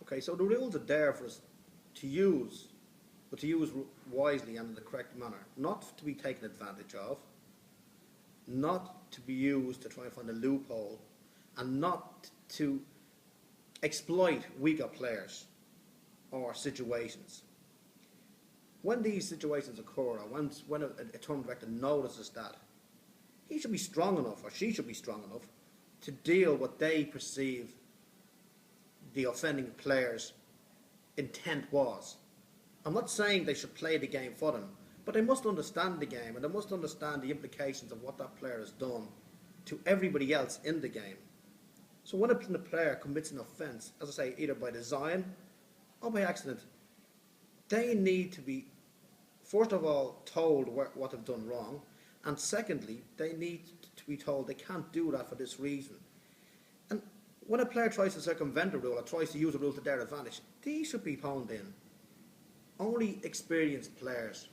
Okay, so the rules are there for us to use, but to use wisely and in the correct manner, not to be taken advantage of, not to be used to try and find a loophole, and not to exploit weaker players or situations. When these situations occur, or when a tournament director notices that, he should be strong enough, or she should be strong enough, to deal what they perceive the offending player's intent was. I'm not saying they should play the game for them, but they must understand the game, and they must understand the implications of what that player has done to everybody else in the game. So when a player commits an offence, as I say, either by design or by accident, they need to be, first of all, told what they've done wrong, and secondly, they need to be told they can't do that for this reason. And when a player tries to circumvent a rule or tries to use a rule to their advantage, these should be honed in. Only experienced players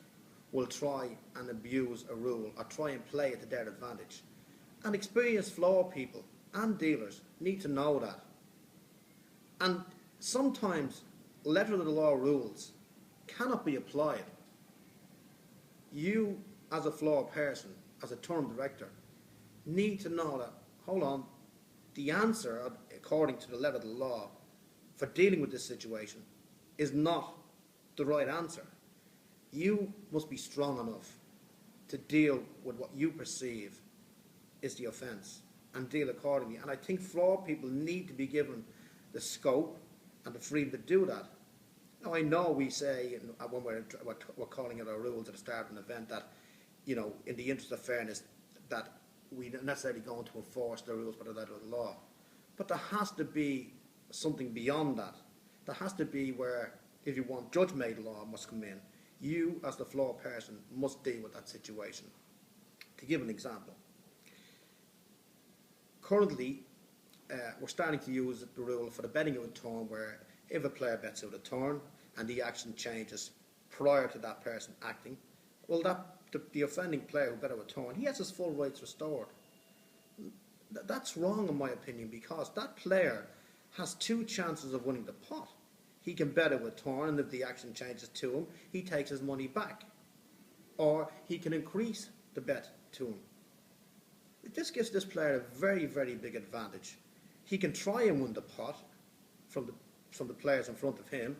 will try and abuse a rule or try and play it to their advantage. And experienced floor people and dealers need to know that. And sometimes letter of the law rules cannot be applied. You, as a floor person, as a tournament director, need to know that, hold on, the answer, according to the letter of the law, for dealing with this situation is not the right answer. You must be strong enough to deal with what you perceive is the offence and deal accordingly. And I think floor people need to be given the scope and the freedom to do that. Now, I know we say when we're calling out our rules at the start of an event that, you know, in the interest of fairness, that we don't necessarily going to enforce the rules by the letter of the law. But there has to be something beyond that. There has to be where, if you want judge-made law must come in, you as the floor person must deal with that situation. To give an example, currently we're starting to use the rule for the betting of a turn where if a player bets out a turn and the action changes prior to that person acting, well, the offending player who bet out a turn, he has his full rights restored. That's wrong in my opinion, because that player has two chances of winning the pot. He can bet out a turn, and if the action changes to him, he takes his money back. Or he can increase the bet to him. This gives this player a very, very big advantage. He can try and win the pot from the players in front of him,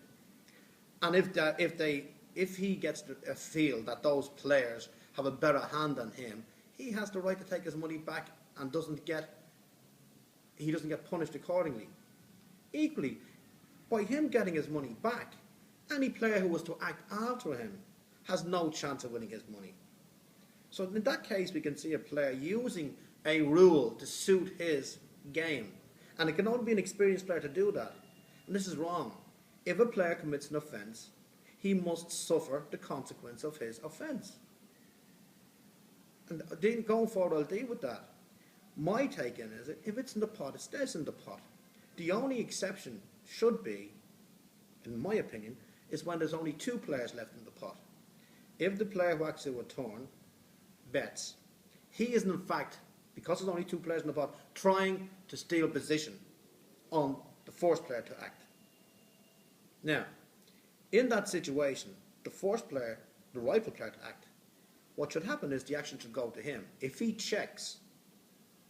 and if he gets a feel that those players have a better hand than him, he has the right to take his money back and he doesn't get punished accordingly. Equally, by him getting his money back, any player who was to act after him has no chance of winning his money. So in that case, we can see a player using a rule to suit his game. And it can only be an experienced player to do that. And this is wrong. If a player commits an offence, he must suffer the consequence of his offence. And going forward, I'll deal with that. My take in is, if it's in the pot, it stays in the pot. The only exception should be, in my opinion, is when there's only two players left in the pot. If the player who acts out a turn bets, he is in fact, because there's only two players in the pot, trying to steal position on the first player to act. Now, in that situation, the first player, the rightful player to act, what should happen is the action should go to him. If he checks,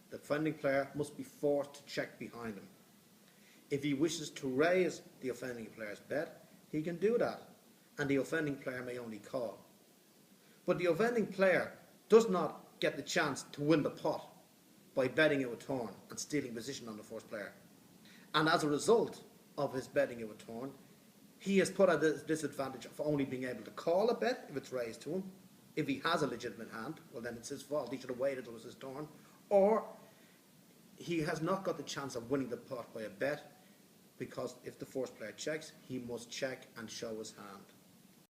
the offending player must be forced to check behind him. If he wishes to raise the offending player's bet, he can do that, and the offending player may only call. But the offending player does not get the chance to win the pot by betting out a turn and stealing position on the first player. And as a result of his betting out a turn, he is put at a disadvantage of only being able to call a bet if it's raised to him. If he has a legitimate hand, well then it's his fault. He should have waited until it was his turn. Or he has not got the chance of winning the pot by a bet, because if the first player checks, he must check and show his hand.